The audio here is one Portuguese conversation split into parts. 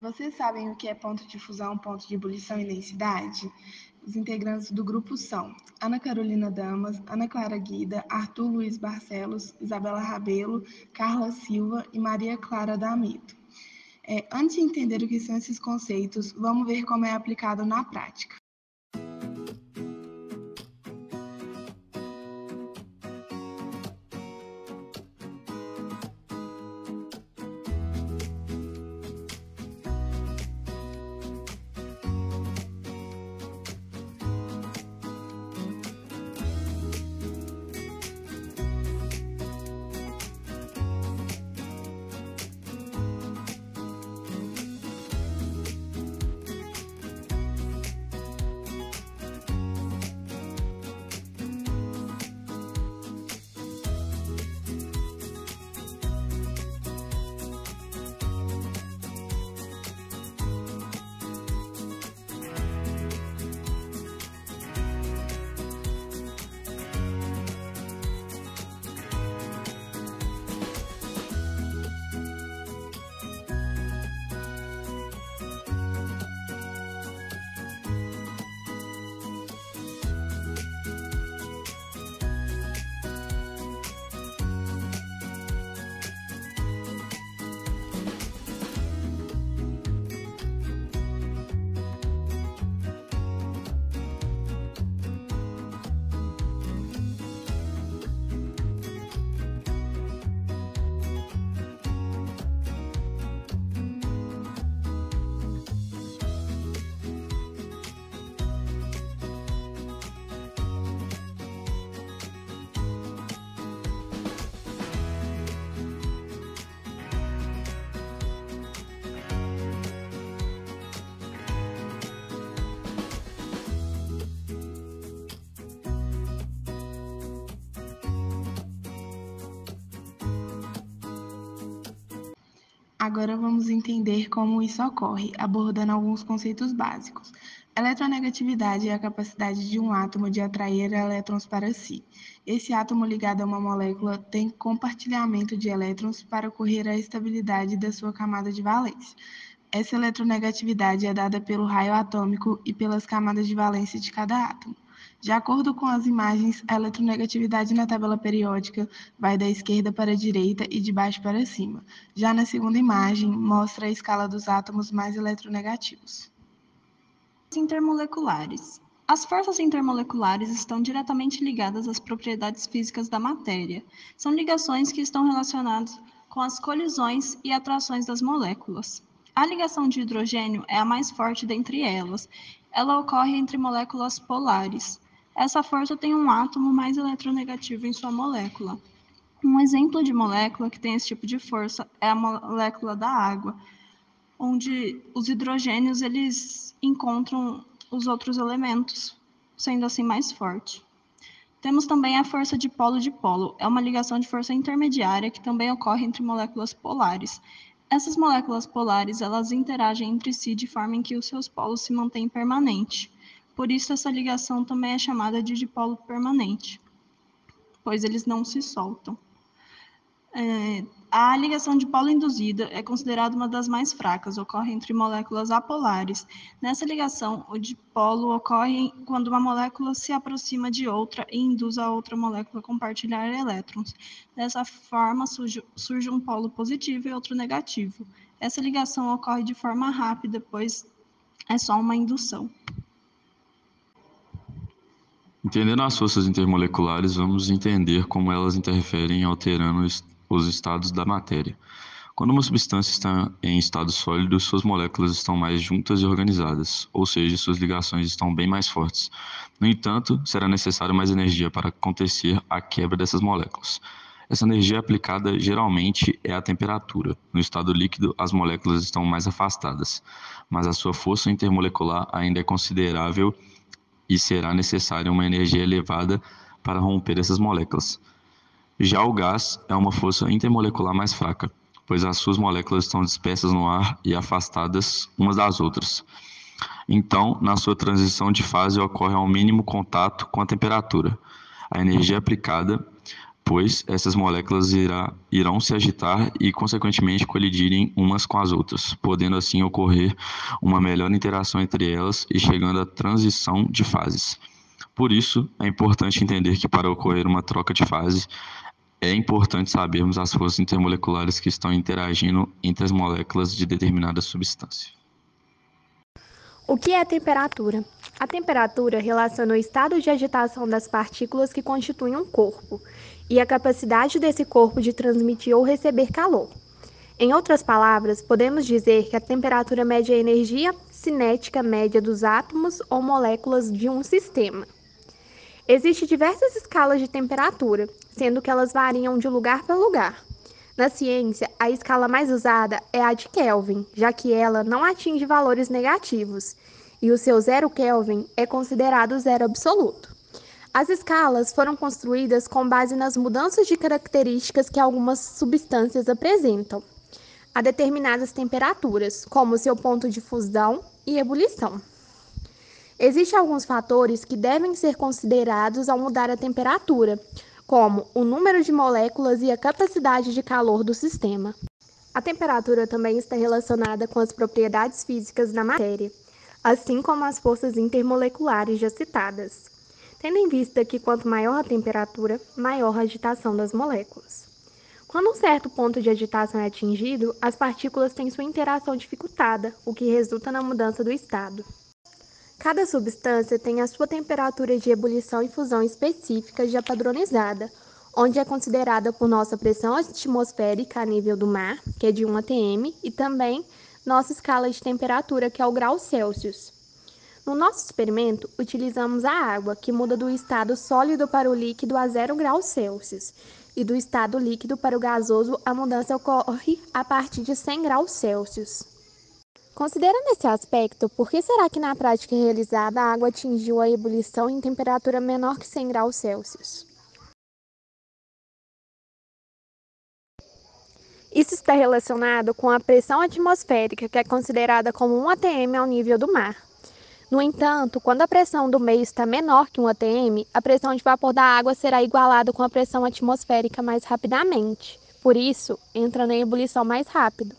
Vocês sabem o que é ponto de fusão, ponto de ebulição e densidade? Os integrantes do grupo são Ana Carolina Damas, Ana Clara Guida, Arthur Luiz Barcelos, Isabela Rabelo, Carla Silva e Maria Clara D'Amido. Antes de entender o que são esses conceitos, vamos ver como é aplicado na prática. Agora vamos entender como isso ocorre, abordando alguns conceitos básicos. Eletronegatividade é a capacidade de um átomo de atrair elétrons para si. Esse átomo ligado a uma molécula tem compartilhamento de elétrons para ocorrer a estabilidade da sua camada de valência. Essa eletronegatividade é dada pelo raio atômico e pelas camadas de valência de cada átomo. De acordo com as imagens, a eletronegatividade na tabela periódica vai da esquerda para a direita e de baixo para cima. Já na segunda imagem, mostra a escala dos átomos mais eletronegativos. Intermoleculares. As forças intermoleculares estão diretamente ligadas às propriedades físicas da matéria. São ligações que estão relacionadas com as colisões e atrações das moléculas. A ligação de hidrogênio é a mais forte dentre elas. Ela ocorre entre moléculas polares. Essa força tem um átomo mais eletronegativo em sua molécula. Um exemplo de molécula que tem esse tipo de força é a molécula da água, onde os hidrogênios eles encontram os outros elementos, sendo assim mais forte. Temos também a força de polo, é uma ligação de força intermediária que também ocorre entre moléculas polares. Essas moléculas polares, elas interagem entre si de forma em que os seus polos se mantêm permanentes. Por isso, essa ligação também é chamada de dipolo permanente, pois eles não se soltam. A ligação de polo induzida é considerada uma das mais fracas, ocorre entre moléculas apolares. Nessa ligação, o dipolo ocorre quando uma molécula se aproxima de outra e induz a outra molécula a compartilhar elétrons. Dessa forma, surge um polo positivo e outro negativo. Essa ligação ocorre de forma rápida, pois é só uma indução. Entendendo as forças intermoleculares, vamos entender como elas interferem alterando os estados da matéria. Quando uma substância está em estado sólido, suas moléculas estão mais juntas e organizadas, ou seja, suas ligações estão bem mais fortes. No entanto, será necessário mais energia para acontecer a quebra dessas moléculas. Essa energia aplicada geralmente é a temperatura. No estado líquido, as moléculas estão mais afastadas, mas a sua força intermolecular ainda é considerável e será necessária uma energia elevada para romper essas moléculas. Já o gás é uma força intermolecular mais fraca, pois as suas moléculas estão dispersas no ar e afastadas umas das outras. Então, na sua transição de fase, ocorre ao mínimo contato com a temperatura. A energia aplicada pois essas moléculas irão se agitar e, consequentemente, colidirem umas com as outras, podendo assim ocorrer uma melhor interação entre elas e chegando à transição de fases. Por isso, é importante entender que para ocorrer uma troca de fase, é importante sabermos as forças intermoleculares que estão interagindo entre as moléculas de determinada substância. O que é temperatura? A temperatura relaciona o estado de agitação das partículas que constituem um corpo e a capacidade desse corpo de transmitir ou receber calor. Em outras palavras, podemos dizer que a temperatura mede a energia cinética média dos átomos ou moléculas de um sistema. Existem diversas escalas de temperatura, sendo que elas variam de lugar para lugar. Na ciência, a escala mais usada é a de Kelvin, já que ela não atinge valores negativos, e o seu zero Kelvin é considerado zero absoluto. As escalas foram construídas com base nas mudanças de características que algumas substâncias apresentam a determinadas temperaturas, como seu ponto de fusão e ebulição. Existem alguns fatores que devem ser considerados ao mudar a temperatura, como o número de moléculas e a capacidade de calor do sistema. A temperatura também está relacionada com as propriedades físicas da matéria, assim como as forças intermoleculares já citadas, tendo em vista que quanto maior a temperatura, maior a agitação das moléculas. Quando um certo ponto de agitação é atingido, as partículas têm sua interação dificultada, o que resulta na mudança do estado. Cada substância tem a sua temperatura de ebulição e fusão específica já padronizada, onde é considerada por nossa pressão atmosférica a nível do mar, que é de 1 atm, e também nossa escala de temperatura, que é o grau Celsius. No nosso experimento, utilizamos a água, que muda do estado sólido para o líquido a 0 graus Celsius, e do estado líquido para o gasoso, a mudança ocorre a partir de 100 graus Celsius. Considerando esse aspecto, por que será que na prática realizada a água atingiu a ebulição em temperatura menor que 100 graus Celsius? Isso está relacionado com a pressão atmosférica, que é considerada como 1 atm ao nível do mar. No entanto, quando a pressão do meio está menor que 1 atm, a pressão de vapor da água será igualada com a pressão atmosférica mais rapidamente. Por isso, entra na ebulição mais rápido.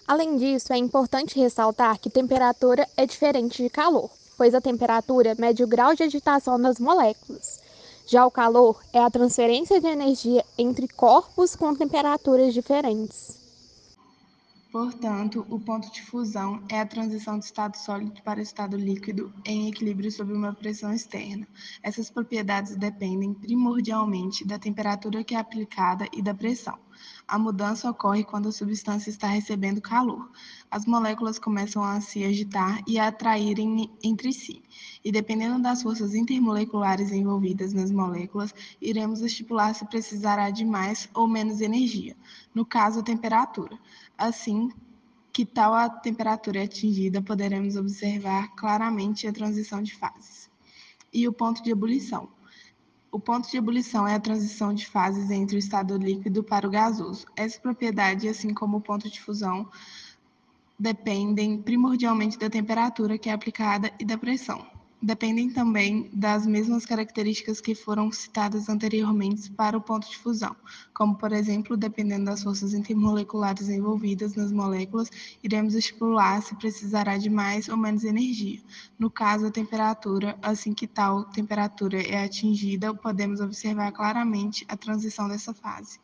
Além disso, é importante ressaltar que temperatura é diferente de calor, pois a temperatura mede o grau de agitação das moléculas. Já o calor é a transferência de energia entre corpos com temperaturas diferentes. Portanto, o ponto de fusão é a transição do estado sólido para o estado líquido em equilíbrio sob uma pressão externa. Essas propriedades dependem primordialmente da temperatura que é aplicada e da pressão. A mudança ocorre quando a substância está recebendo calor. As moléculas começam a se agitar e a atraírem entre si. E dependendo das forças intermoleculares envolvidas nas moléculas, iremos estipular se precisará de mais ou menos energia, no caso, a temperatura. Assim que tal a temperatura é atingida, poderemos observar claramente a transição de fases. E o ponto de ebulição. O ponto de ebulição é a transição de fases entre o estado líquido para o gasoso. Essa propriedade, assim como o ponto de fusão, dependem primordialmente da temperatura que é aplicada e da pressão. Dependem também das mesmas características que foram citadas anteriormente para o ponto de fusão, como, por exemplo, dependendo das forças intermoleculares envolvidas nas moléculas, iremos estipular se precisará de mais ou menos energia. No caso, a temperatura, assim que tal temperatura é atingida, podemos observar claramente a transição dessa fase.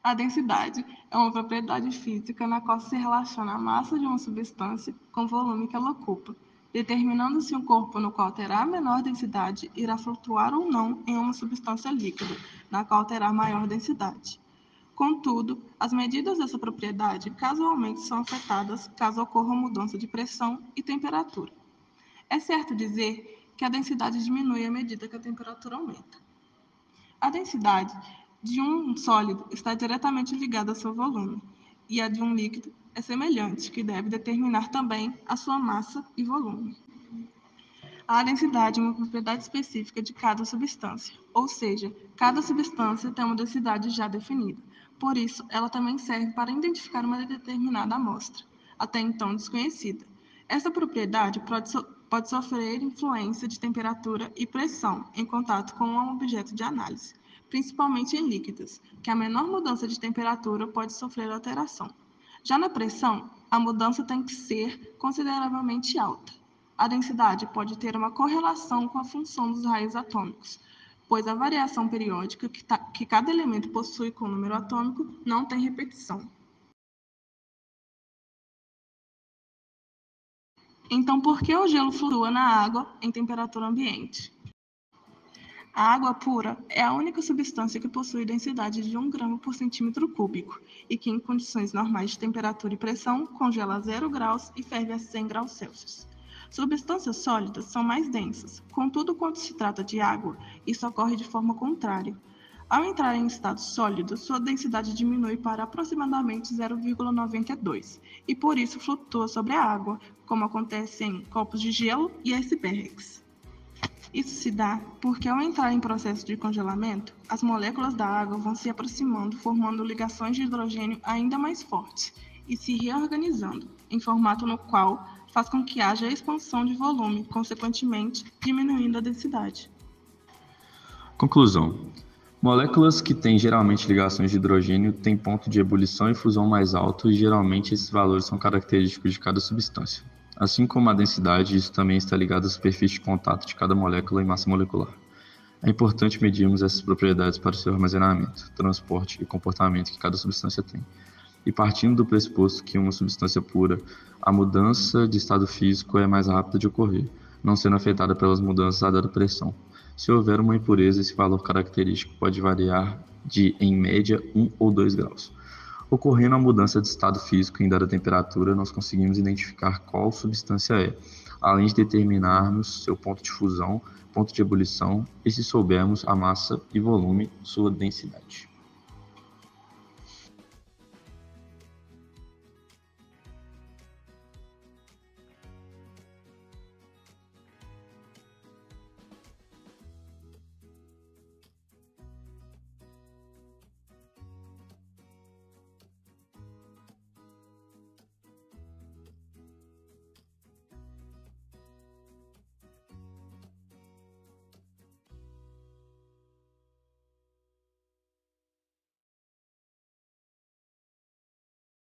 A densidade é uma propriedade física na qual se relaciona a massa de uma substância com o volume que ela ocupa, determinando se um corpo no qual terá menor densidade irá flutuar ou não em uma substância líquida, na qual terá maior densidade. Contudo, as medidas dessa propriedade casualmente são afetadas caso ocorra mudança de pressão e temperatura. É certo dizer que a densidade diminui à medida que a temperatura aumenta. A densidade de um sólido está diretamente ligada ao seu volume, e a de um líquido é semelhante, que deve determinar também a sua massa e volume. A densidade é uma propriedade específica de cada substância, ou seja, cada substância tem uma densidade já definida. Por isso, ela também serve para identificar uma determinada amostra, até então desconhecida. Essa propriedade pode sofrer influência de temperatura e pressão em contato com um objeto de análise, principalmente em líquidos, que a menor mudança de temperatura pode sofrer alteração. Já na pressão, a mudança tem que ser consideravelmente alta. A densidade pode ter uma correlação com a função dos raios atômicos, pois a variação periódica que cada elemento possui com o número atômico não tem repetição. Então, por que o gelo flutua na água em temperatura ambiente? A água pura é a única substância que possui densidade de 1 grama por centímetro cúbico e que, em condições normais de temperatura e pressão, congela a 0 graus e ferve a 100 graus Celsius. Substâncias sólidas são mais densas, contudo, quando se trata de água, isso ocorre de forma contrária. Ao entrar em estado sólido, sua densidade diminui para aproximadamente 0,92 e por isso flutua sobre a água, como acontece em copos de gelo e icebergs. Isso se dá porque, ao entrar em processo de congelamento, as moléculas da água vão se aproximando, formando ligações de hidrogênio ainda mais fortes e se reorganizando, em formato no qual faz com que haja expansão de volume, consequentemente diminuindo a densidade. Conclusão. Moléculas que têm geralmente ligações de hidrogênio têm ponto de ebulição e fusão mais alto e geralmente esses valores são característicos de cada substância. Assim como a densidade, isso também está ligado à superfície de contato de cada molécula e massa molecular. É importante medirmos essas propriedades para o seu armazenamento, transporte e comportamento que cada substância tem. E partindo do pressuposto que uma substância pura, a mudança de estado físico é mais rápida de ocorrer, não sendo afetada pelas mudanças a dada pressão. Se houver uma impureza, esse valor característico pode variar de, em média, 1 ou 2 graus. Ocorrendo a mudança de estado físico em dada temperatura, nós conseguimos identificar qual substância é, além de determinarmos seu ponto de fusão, ponto de ebulição e, se soubermos, a massa e volume, sua densidade.